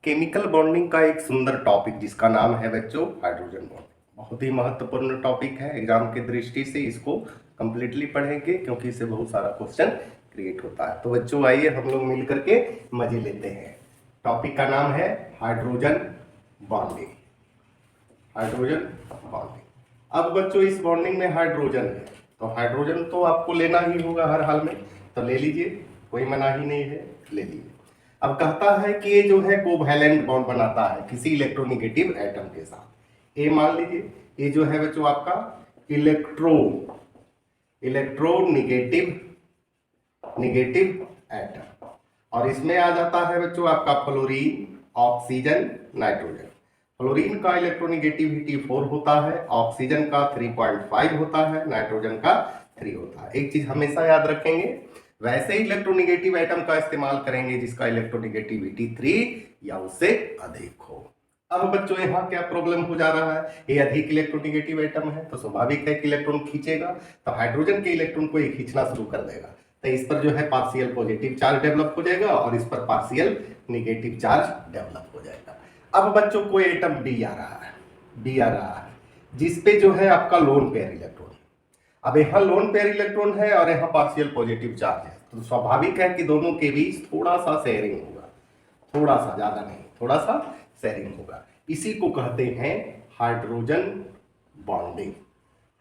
Chemical bonding का एक सुंदर टॉपिक जिसका नाम है बच्चों हाइड्रोजन बॉन्ड। बहुत ही महत्वपूर्ण टॉपिक है। एग्जाम की दृष्टि से इसको कंप्लीटली पढ़ेंगे क्योंकि इससे बहुत सारा क्वेश्चन क्रिएट होता है। तो बच्चों आइए हम लोग मिल करके मजे लेते हैं। टॉपिक का नाम है हाइड्रोजन बॉन्डिंग। Hydrogen bonding. अब बच्चों इस बॉन्डिंग में हाइड्रोजन है तो हाइड्रोजन तो आपको लेना ही होगा हर हाल में, तो ले लीजिए, कोई मना ही नहीं है, ले लीजिए। अब कहता है कि ये जो है कोवैलेंट बॉन्ड बनाता है किसी इलेक्ट्रोनेगेटिव एटम के साथ। ये मान लीजिए ये जो है बच्चों आपका इलेक्ट्रोनेगेटिव एटम, और इसमें आ जाता है बच्चों आपका फ्लोरीन, ऑक्सीजन, नाइट्रोजन। फ्लोरीन का इलेक्ट्रोनेगेटिविटी 4 होता है, ऑक्सीजन का 3.5 होता है, नाइट्रोजन का 3 होता है। एक चीज हमेशा याद रखेंगे, वैसे इलेक्ट्रोनेगेटिव एटम का इस्तेमाल करेंगे जिसका इलेक्ट्रोनेगेटिविटी 3 या उससे अधिक हो। अब बच्चों यहाँ क्या प्रॉब्लम हो जा रहा है, ये अधिक इलेक्ट्रोनेगेटिव एटम है तो स्वाभाविक है कि इलेक्ट्रॉन खींचेगा, तो हाइड्रोजन के इलेक्ट्रॉन को ये खींचना शुरू कर देगा, तो इस पर जो है पार्शियल पॉजिटिव चार्ज डेवलप हो जाएगा और इस पर पार्शियल नेगेटिव चार्ज डेवलप हो जाएगा। अब बच्चों कोई एटम बी आ रहा है जिसपे जो है आपका लोन पेयर इलेक्ट्रॉन। अब यहाँ लोन पेयर इलेक्ट्रॉन है और यहाँ पार्शियल पॉजिटिव चार्ज है, तो स्वाभाविक है कि दोनों के बीच थोड़ा सा शेयरिंग होगा, थोड़ा सा, ज्यादा नहीं, थोड़ा सा शेयरिंग होगा। इसी को कहते हैं हाइड्रोजन बॉन्डिंग।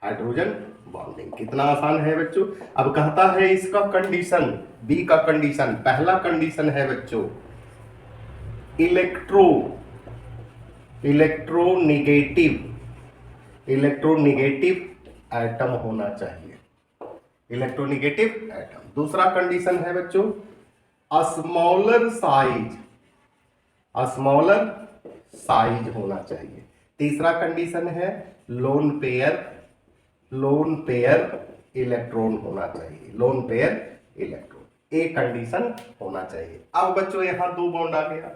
हाइड्रोजन बॉन्डिंग कितना आसान है बच्चों। अब कहता है इसका कंडीशन, बी का कंडीशन, पहला कंडीशन है बच्चों इलेक्ट्रोनेगेटिव एटम होना चाहिए, इलेक्ट्रोनेगेटिव एटम। दूसरा कंडीशन है बच्चों स्मॉलर साइज होना चाहिए। तीसरा कंडीशन है लोन पेयर इलेक्ट्रॉन होना चाहिए, लोन पेयर इलेक्ट्रॉन, एक कंडीशन होना चाहिए। अब बच्चों यहां दो बॉन्ड आ गया,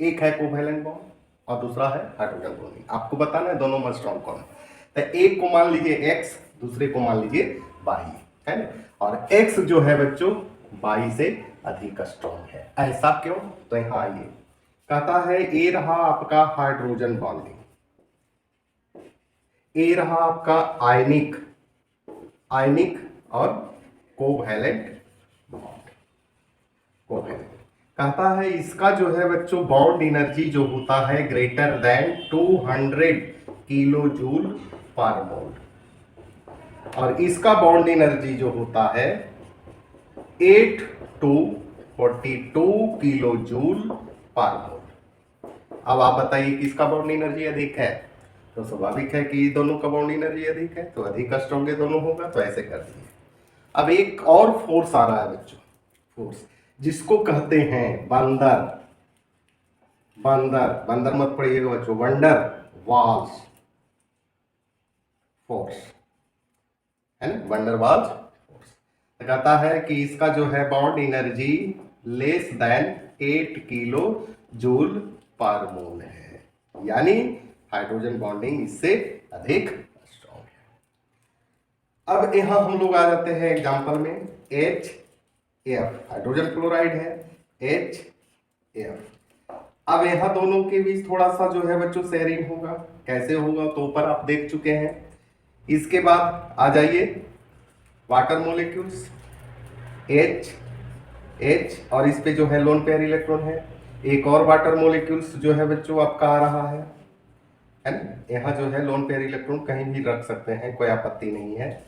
एक है कोवैलेंट बॉन्ड और दूसरा है हाइड्रोजन बॉन्डिंग। आपको बताना है दोनों में स्ट्रॉन्ग कौन है। तो एक को मान लीजिए एक्स, दूसरे को मान लीजिए वाई, है ना, और एक्स जो है बच्चों वाई से अधिक स्ट्रॉन्ग है। ऐसा क्यों, तो यहां आइए, कहता है ये रहा आपका हाइड्रोजन बॉन्डिंग, ये रहा आपका आयनिक और कोवैलेंट बॉन्ड। कहता है इसका जो है बच्चों बॉन्ड एनर्जी जो होता है greater than 200 kilo joule per मोल, और इसका बॉन्ड एनर्जी जो होता है 8 to 42 किलो जूल पर मोल। अब आप बताइए किसका बॉन्ड एनर्जी अधिक है, तो स्वाभाविक है कि दोनों का बॉन्ड एनर्जी अधिक है, तो अधिक स्ट्रॉन्ग दोनों होगा, तो ऐसे कर दिए। अब एक और फोर्स आ रहा है बच्चों, फोर्स जिसको कहते हैं बंदर मत पढ़िएगा बच्चों, वंडर वाल्स फोर्स, है ना, वंडर वाल्स फोर्स। कहता है कि इसका जो है bond energy less than 8 kilo joule per mole है, यानी हाइड्रोजन बॉन्डिंग इससे अधिक स्ट्रॉन्ग है। अब यहां हम लोग आ जाते हैं एग्जांपल में, HF हाइड्रोजन क्लोराइड है, HF। अब यहां दोनों के बीच थोड़ा सा जो है बच्चों शेयरिंग होगा, कैसे होगा तो ऊपर आप देख चुके हैं। इसके बाद आ जाइए वाटर मोलिक्यूल्स H और इस पे जो है लोन पेयर इलेक्ट्रॉन है। एक और वाटर मोलिक्यूल्स जो है बच्चों आपका आ रहा है ना, यहाँ जो है लोन पेयर इलेक्ट्रॉन कहीं भी रख सकते हैं, कोई आपत्ति नहीं है,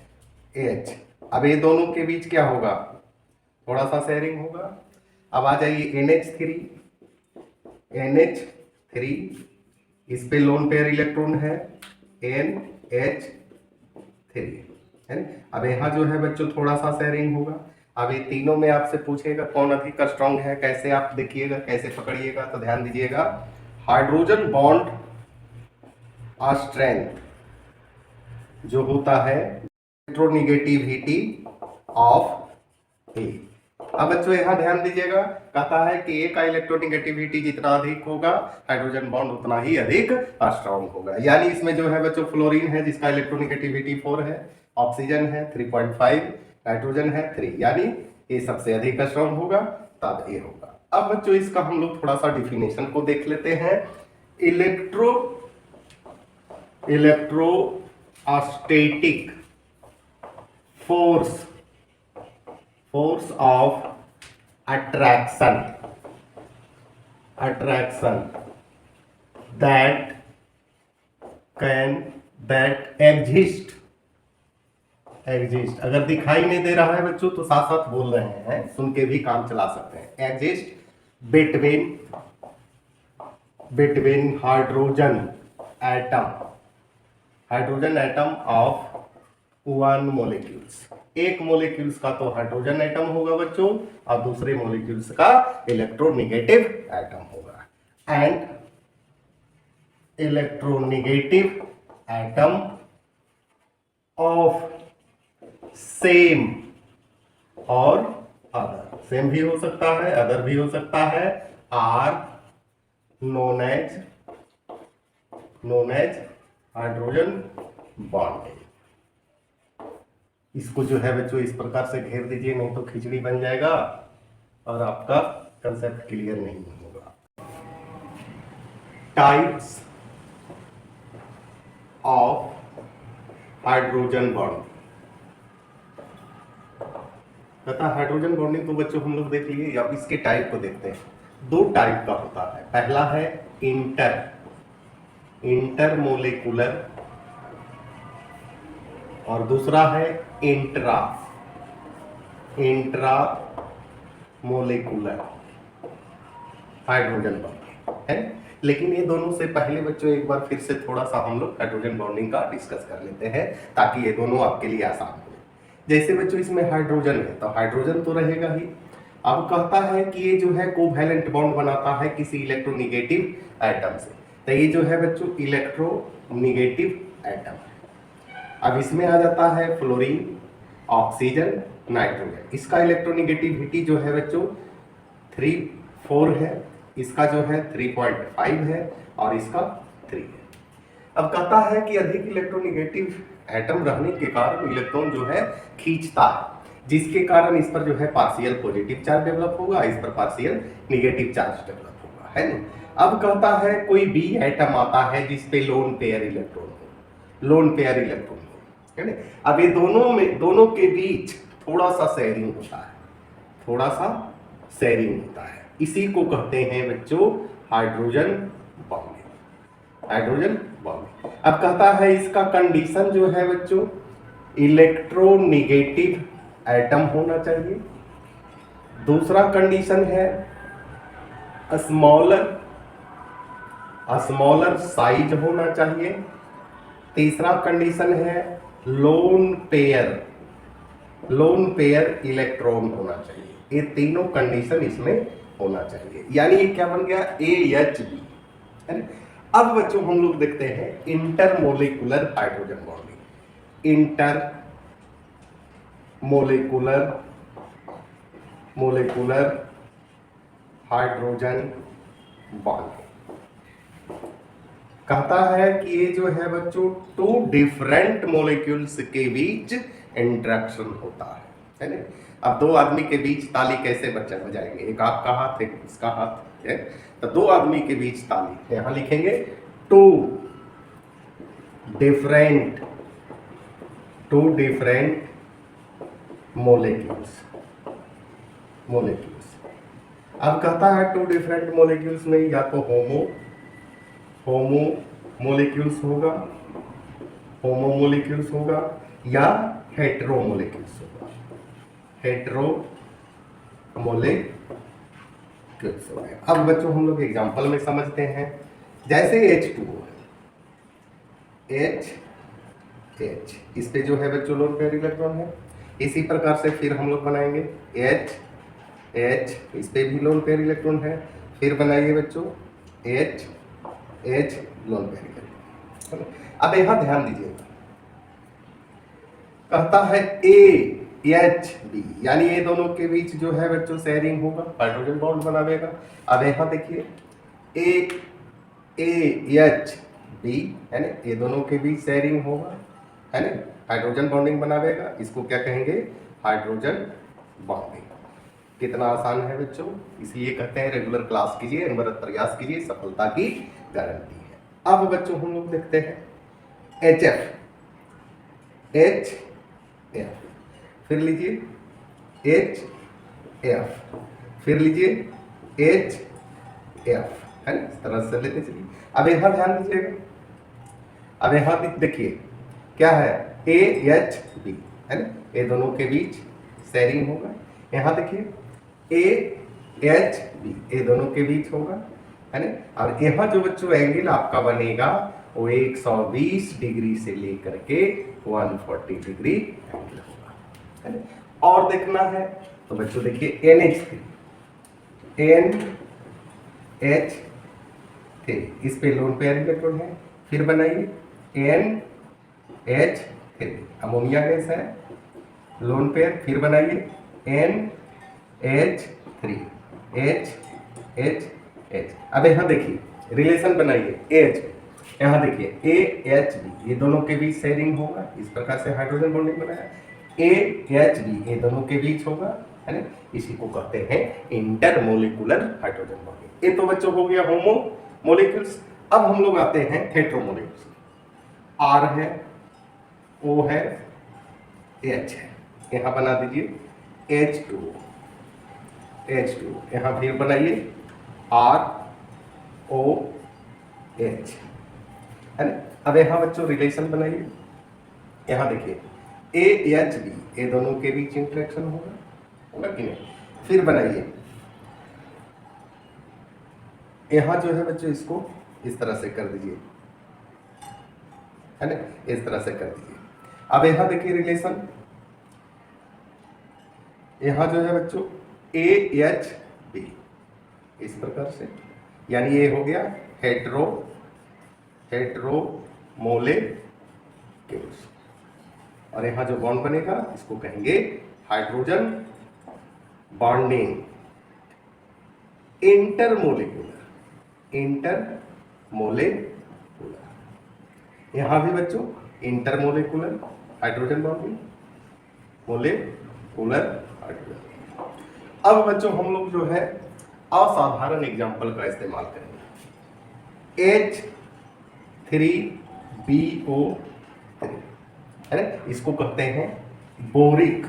H। अब ये दोनों के बीच क्या होगा, थोड़ा सा शेयरिंग होगा। अब आ जाइए NH3, इस पे लोन पेयर इलेक्ट्रॉन है NH3, है ना। अब यहाँ जो है बच्चों थोड़ा सा शेयरिंग होगा। अब ये तीनों में आपसे पूछेगा कौन अधिक स्ट्रॉन्ग है, कैसे आप देखिएगा, कैसे पकड़िएगा, तो ध्यान दीजिएगा हाइड्रोजन बॉन्ड स्ट्रेंथ जो होता है इलेक्ट्रोनेगेटिविटी ऑफ ए। अब बच्चों यहां ध्यान दीजिएगा, कहता है कि ए का इलेक्ट्रोनेगेटिविटी जितना अधिक होगा हाइड्रोजन बॉन्ड उतना ही अधिक स्ट्रॉन्ग होगा। यानी इसमें जो है बच्चों फ्लोरीन है जिसका इलेक्ट्रोनेगेटिविटी 4 है, ऑक्सीजन है 3.5, नाइट्रोजन है 3, यानी ये सबसे अधिक स्ट्रॉन्ग होगा, तब ये होगा। अब बच्चों इसका हम लोग थोड़ा सा डिफिनेशन को देख लेते हैं। Electrostatic force of attraction that exist। अगर दिखाई नहीं दे रहा है बच्चों तो साथ साथ बोल रहे हैं, सुन के भी काम चला सकते हैं। Exist between hydrogen atom of one molecules. एक मोलिक्यूल्स का तो हाइड्रोजन एटम होगा बच्चों और दूसरे मोलिक्यूल्स का इलेक्ट्रोनेगेटिव एटम होगा। And electronegative atom of same और अदर, सेम भी हो सकता है अदर भी हो सकता है, are known as hydrogen bonding. इसको जो है बच्चों इस प्रकार से घेर दीजिए, नहीं तो खिचड़ी बन जाएगा और आपका कंसेप्ट क्लियर नहीं होगा। Types of hydrogen bonding. पता हाइड्रोजन बॉन्डिंग तो बच्चों हम लोग देख लिए, अब इसके टाइप को देखते हैं। दो टाइप का होता है। पहला है इंटरमोलिकुलर और दूसरा है इंट्रामोलिकुलर हाइड्रोजन बॉन्डिंग है। लेकिन ये दोनों से पहले बच्चों एक बार फिर से थोड़ा सा हम लोग हाइड्रोजन बॉन्डिंग का डिस्कस कर लेते हैं ताकि ये दोनों आपके लिए आसान हो। जैसे बच्चों इसमें हाइड्रोजन है तो हाइड्रोजन तो रहेगा ही। अब कहता है कि ये जो है कोवैलेंट बॉन्ड बनाता है किसी इलेक्ट्रोनेगेटिव एटम से, तो ये जो है बच्चों इलेक्ट्रोनेगेटिव एटम। अब इसमें आ जाता है फ्लोरीन, ऑक्सीजन, नाइट्रोजन। इसका इलेक्ट्रोनेगेटिविटी जो है बच्चों 3-4 है, इसका जो है 3.5 है और इसका 3 है। अब कहता है कि अधिक इलेक्ट्रोनेगेटिव एटम रहने के कारण इलेक्ट्रॉन जो है खींचता है, जिसके कारण इस पर जो है पार्शियल पॉजिटिव चार्ज डेवलप होगा, इस पर पार्शियल नेगेटिव चार्ज डेवलप होगा, है ना। अब कहता है कोई भी एटम आता है जिस पे लोन पेयर इलेक्ट्रॉन हो, है ना। अब ये दोनों के बीच थोड़ा सा शेयरिंग होता है, इसी को कहते हैं बच्चों हाइड्रोजन बॉन्डिंग। अब कहता है इसका कंडीशन जो है बच्चों इलेक्ट्रोनेगेटिव एटम होना चाहिए। दूसरा कंडीशन है स्मॉलर साइज होना चाहिए। तीसरा कंडीशन है लोन पेयर इलेक्ट्रॉन होना चाहिए। ये तीनों कंडीशन इसमें होना चाहिए, यानी ये क्या बन गया AHB, है ना। अब बच्चों हम लोग देखते हैं intermolecular hydrogen bonding. Intermolecular hydrogen bonding कहता है कि ये जो है बच्चों 2 डिफरेंट मॉलिक्यूल्स के बीच इंटरेक्शन होता है ना। अब 2 आदमी के बीच ताली कैसे बजाएंगे, एक आपका हाथ एक इसका हाथ है, तो 2 आदमी के बीच ताली, यहां लिखेंगे 2 डिफरेंट मोलिक्यूल्स। अब कहता है 2 डिफरेंट मोलिक्यूल्स में या तो होमो मोलिक्यूल्स होगा या हेटेरो मोलिक्यूल्स होगा। अब बच्चों हम लोग एग्जांपल में समझते हैं। जैसे H2O है, H इस पे जो है बच्चों लोन पेयर इलेक्ट्रॉन है। इसी प्रकार से फिर हम लोग बनाएंगे H इस पे भी लोन पेयर इलेक्ट्रॉन है। फिर बनाइए बच्चों H लोन पेयर इलेक्ट्रॉन। अब यहाँ ध्यान दीजिएगा, कहता है AHB, यानी ये दोनों के बीच जो है बच्चों शेयरिंग होगा, हाइड्रोजन बॉन्ड बनावेगा। अब यहाँ देखिए AHB है ना, ये दोनों के बीच शेयरिंग होगा, है ना, हाइड्रोजन बॉन्डिंग बनावेगा। इसको क्या कहेंगे हाइड्रोजन बॉन्डिंग। कितना आसान है बच्चों, इसलिए कहते हैं रेगुलर क्लास कीजिए, अनवरत प्रयास कीजिए, सफलता की गारंटी है। अब बच्चों हम लोग देखते हैं एच एफ, फिर लीजिए एच एफ, फिर लीजिए एच एफ, है ना, इस तरह से लेते चलिए। अब यहाँ ध्यान दीजिएगा, अब यहाँ देखिए क्या है, ए एच बी, है ना, ये दोनों के बीच शेयरिंग होगा। यहाँ देखिए ए एच बी, ये दोनों के बीच होगा, है ना। और यहाँ जो बच्चों एंगल आपका बनेगा वो 120 डिग्री से लेकर के 140 डिग्री एंगल होगा, है ना। और देखना है तो बच्चों देखिए NH3, NH3, इस पे लोन पेयर इलेक्ट्रॉन है। फिर बनाइए NH3, अमोनिया गैस है, लोन पेयर। फिर बनाइए NH3, H। अब यहाँ देखिए रिलेशन बनाइए एच, यहाँ देखिए AHB, ये दोनों के बीच शेयरिंग होगा, इस प्रकार से हाइड्रोजन बॉन्डिंग बनाया। AHB, ये दोनों के बीच होगा, है ना, इसी को कहते हैं इंटरमोलिकुलर हाइड्रोजन बॉन्डिंग। ये तो बच्चों हो गया होमो मोलिक्यूल्स। अब हम लोग आते हैं हेट्रोमोलिक्यूल्स, R है, O है, H है, यहाँ बना दीजिए H2O, यहाँ फिर बनाइए ROH, है ना। अब यहाँ बच्चों रिलेशन बनाइए, यहाँ देखिए AHB, ये दोनों के बीच इंटरेक्शन होगा कि नहीं। फिर बनाइए यहाँ जो है बच्चों इसको इस तरह से कर दीजिए, है ना, इस तरह से कर दीजिए। अब यहाँ देखिए रिलेशन, यहाँ जो है बच्चों AHB, इस प्रकार से, यानी ये हो गया हेट्रोमोलेक्यूल्स। और यहाँ जो बॉन्ड बनेगा इसको कहेंगे हाइड्रोजन बॉन्डिंग। इंटरमोलेकुलर, यहाँ भी बच्चों इंटरमोलेकुलर हाइड्रोजन बॉन्डिंग, मोलेकुलर हाइड्रोजन। अब बच्चों हम लोग जो है असाधारण एग्जाम्पल का इस्तेमाल करेंगे, H3BO3, है ना, इसको कहते हैं बोरिक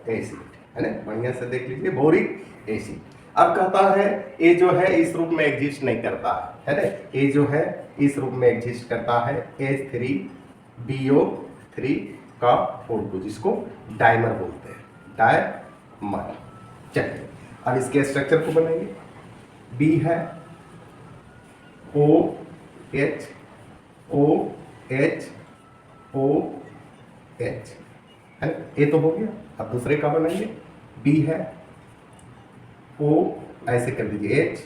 एसिड, है ना, बढ़िया से देख लीजिए, बोरिक एसिड। अब कहता है ये जो है इस रूप में एग्जिस्ट नहीं करता है ना, ये जो है इस रूप में एग्जिस्ट करता है H3BO3 का 4, जिसको डाइमर बोलते हैं, डाइमर। चलिए अब इसके स्ट्रक्चर को बनाइए, B है OH, है ना, ये तो हो गया। अब दूसरे का बनाइए, B है O, ऐसे कर दीजिए H,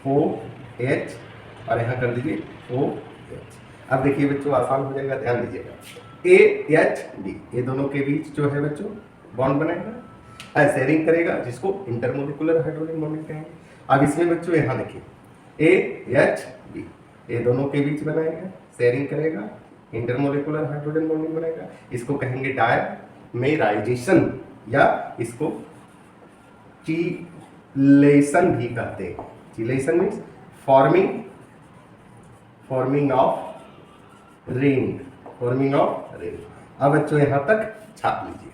OH, और यहाँ कर दीजिए OH। अब देखिए बच्चों आसान हो जाएगा, ध्यान दीजिएगा, AHB, ये दोनों के बीच जो है बच्चों बॉन्ड बनाएगा, शेयरिंग करेगा, जिसको इंटरमोलिकुलर हाइड्रोजन बॉन्डिंग कहेंगे। अब इसमें बच्चों यहाँ देखिए AHB, ये दोनों के बीच बनाएगा, शेयरिंग करेगा, इंटरमोलिकुलर हाइड्रोजन बॉन्डिंग बनाएगा, इसको कहेंगे डायमेराइजेशन, या इसको चीलेशन भी कहते हैं। चीलेशन मीन्स फॉर्मिंग ऑफ रिंग। अब बच्चों यहाँ तक छाप लीजिए।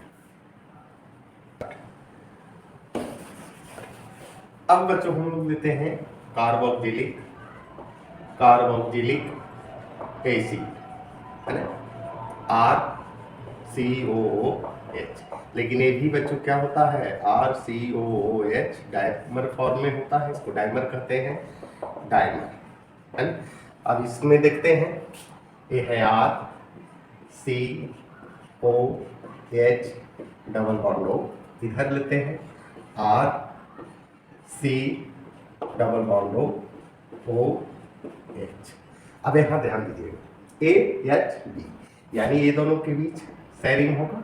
अब बच्चों हम लोग लेते हैं कार्बोक्सिलिक एसिड, है ना, RCOOH। लेकिन ये भी बच्चों क्या होता है, RCOOH डाइमर फॉर्म में होता है, इसको डाइमर कहते हैं, डाइमर, है ना। अब इसमें देखते हैं, ये है RCOH डबल बॉन्ड O, इधर लेते हैं RC डबल बॉन्ड OH। अब यहाँ ध्यान दीजिएगा AHB, यानी ये दोनों के बीच शेयरिंग होगा,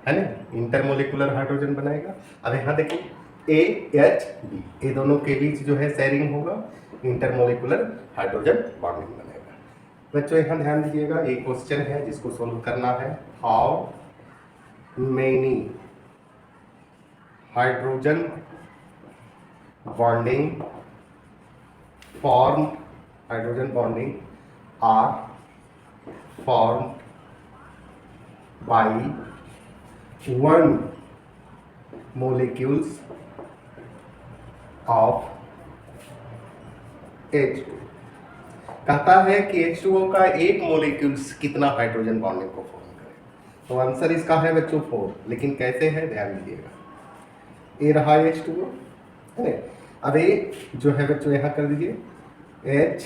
है ना, इंटरमोलिकुलर हाइड्रोजन बनाएगा। अब यहाँ देखिए AHB, ये दोनों के बीच जो है शेयरिंग होगा, इंटरमोलिकुलर हाइड्रोजन बॉन्डिंग बनेगा। बच्चों यहाँ ध्यान दीजिएगा, एक क्वेश्चन है जिसको सोल्व करना है, how many hydrogen bonding formed, hydrogen bonding are formed by one molecules of H2। कहता है कि H2O का एक मोलिक्यूल्स कितना हाइड्रोजन बॉन्डिंग को फॉर्म करे। तो आंसर इसका है बच्चों 4, लेकिन कैसे है ध्यान दीजिएगा। ए रहा H2O है, अब ए जो है बच्चों यहाँ कर दीजिए H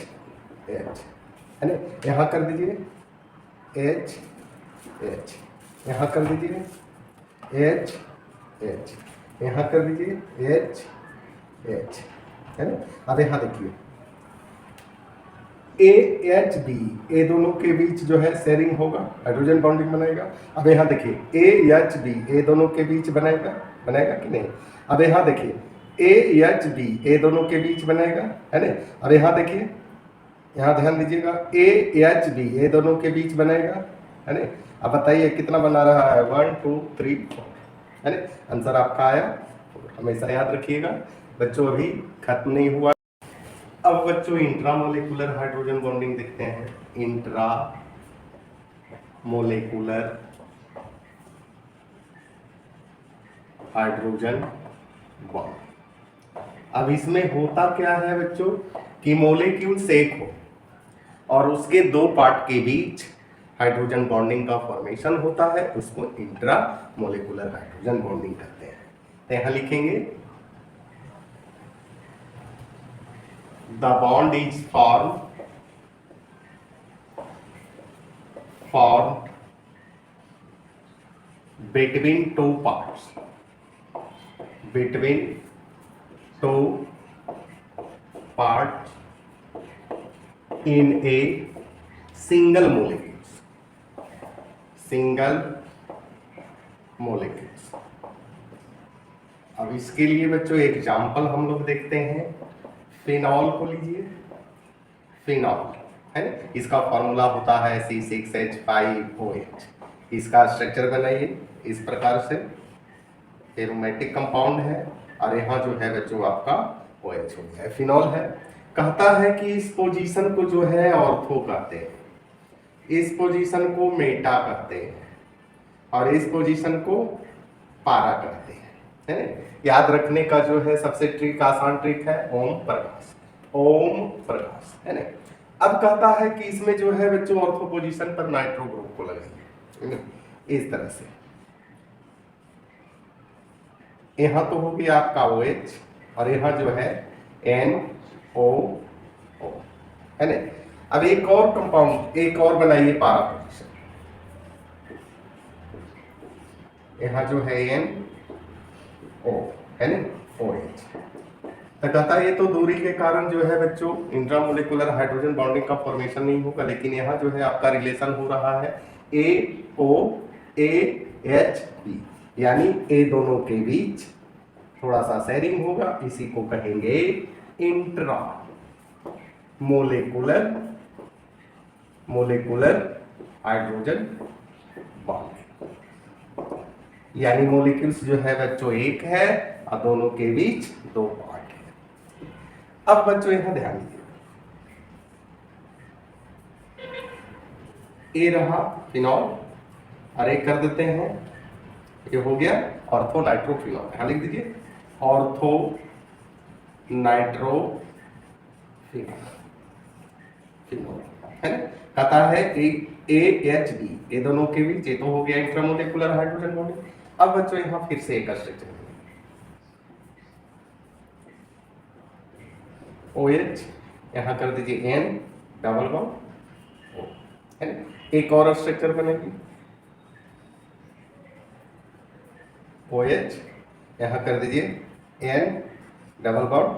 H है ना, यहाँ कर दीजिए H H, यहाँ कर दीजिए H H, यहाँ कर दीजिए H H है ना। अब यहाँ देखिए A H B, ए दोनों के बीच जो है शेयरिंग होगा, हाइड्रोजन बॉन्डिंग बनाएगा। अब यहाँ देखिए A H B, ए दोनों के बीच बनाएगा कि नहीं। अब यहाँ देखिए A H B, ए दोनों के बीच बनाएगा है ना। अब यहाँ देखिए, यहाँ ध्यान दीजिएगा A H B, ए दोनों के बीच बनाएगा है ना। अब बताइए कितना बना रहा है, 1 2 3 4 है ना। आंसर आपका आया, हमेशा याद रखिएगा बच्चों, अभी खत्म नहीं हुआ। अब बच्चों इंट्रामोलेकुलर हाइड्रोजन बॉन्डिंग देखते हैं। Intra molecular hydrogen bond. अब इसमें होता क्या है बच्चों कि मोलेक्यूल्स एक हो और उसके दो पार्ट के बीच हाइड्रोजन बॉन्डिंग का फॉर्मेशन होता है, उसको इंट्रा मोलेकुलर हाइड्रोजन बॉन्डिंग कहते हैं। तो यहां लिखेंगे the bond is formed between two parts, between two parts in a single molecules। अब इसके लिए बच्चों एग्जाम्पल हम लोग देखते हैं। फिनॉल को लीजिए, फिनॉल है ना, इसका फॉर्मूला होता है C6H5OH। इसका स्ट्रक्चर बनाइए इस प्रकार से, एरोमेटिक कंपाउंड है और यहाँ जो है बच्चों आपका OH हो गया, फिनॉल है। कहता है कि इस पोजीशन को जो है ऑर्थो कहते हैं, इस पोजीशन को मेटा कहते हैं और इस पोजीशन को पारा कहते हैं, है ना। याद रखने का जो है सबसे ट्रिक, आसान ट्रिक है ओम प्रकाश, ओम प्रकाश है ना। अब कहता है कि इसमें जो है बच्चों ऑर्थो पोजीशन पर नाइट्रो ग्रुप को लगाइए इस तरह से। यहां तो हो गया आपका OH और यहां जो है NO है ना। अब एक और कंपाउंड, एक और बनाइए पारा पोजीशन। यहां जो है NO है ना, OH। तो कहता है ये तो दूरी के कारण जो है बच्चों इंट्रामोलेकुलर हाइड्रोजन बॉन्डिंग का फॉर्मेशन नहीं होगा, लेकिन यहाँ जो है आपका रिलेशन हो रहा है AOAHB, यानी ए दोनों के बीच थोड़ा सा शेयरिंग होगा, इसी को कहेंगे इंट्रा मोलेकुलर हाइड्रोजन बॉन्डिंग। यानी मोलिक्यूल्स जो है बच्चों एक है और दोनों के बीच दो पार्ट है। अब बच्चों यहां ध्यान दीजिए, ए रहा फिनॉल और एक कर देते हैं, ये हो गया ऑर्थो नाइट्रोफिनॉल। यहां लिख दीजिए ऑर्थो नाइट्रोफिनॉल है ना। कहता है AHB, ये दोनों के बीच, ये तो हो गया इंट्रामोलेकुलर हाइड्रोजन बॉन्डिंग। अब बच्चों यहां फिर से एक स्ट्रक्चर OH, यहां कर दीजिए N डबल बॉन्ड O है ना। एक और स्ट्रक्चर बनेगी OH, यहां कर दीजिए N डबल बॉन्ड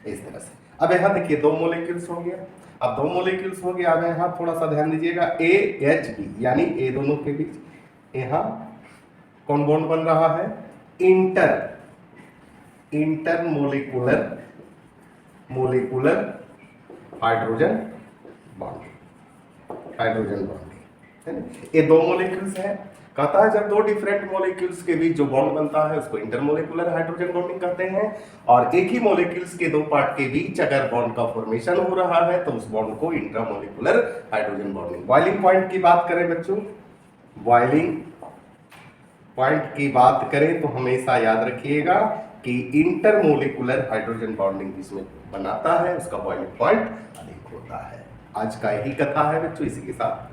इस तरह से। अब यहां देखिए दो मोलेक्यूल्स हो गया, अब दो मोलेक्यूल्स हो गया। अब यहां थोड़ा सा ध्यान दीजिएगा AHB, यानी ए दोनों के बीच यहां कौन बॉन्ड बन रहा है, इंटर मोलेकुलर हाइड्रोजन बॉन्डिंग है ना। ये दो मोलेक्यूल्स है, कहता है जब दो डिफरेंट मॉलिक्यूल्स के बीच जो बॉन्ड बनता है उसको इंटरमोलिकुलर हाइड्रोजन बॉन्डिंग कहते हैं, और एक ही मॉलिक्यूल्स के दो पार्ट के बीच अगर बॉन्ड का फॉर्मेशन हो रहा है तो उस बॉन्ड को intramolecular hydrogen bonding. Boiling point की बात करें बच्चों, बॉइलिंग पॉइंट की बात करें तो हमेशा याद रखिएगा कि इंटरमोलिकुलर हाइड्रोजन बॉन्डिंग जिसमें बनाता है उसका बॉइलिंग पॉइंट अधिक होता है। आज का यही कथा है बच्चों, इसी के साथ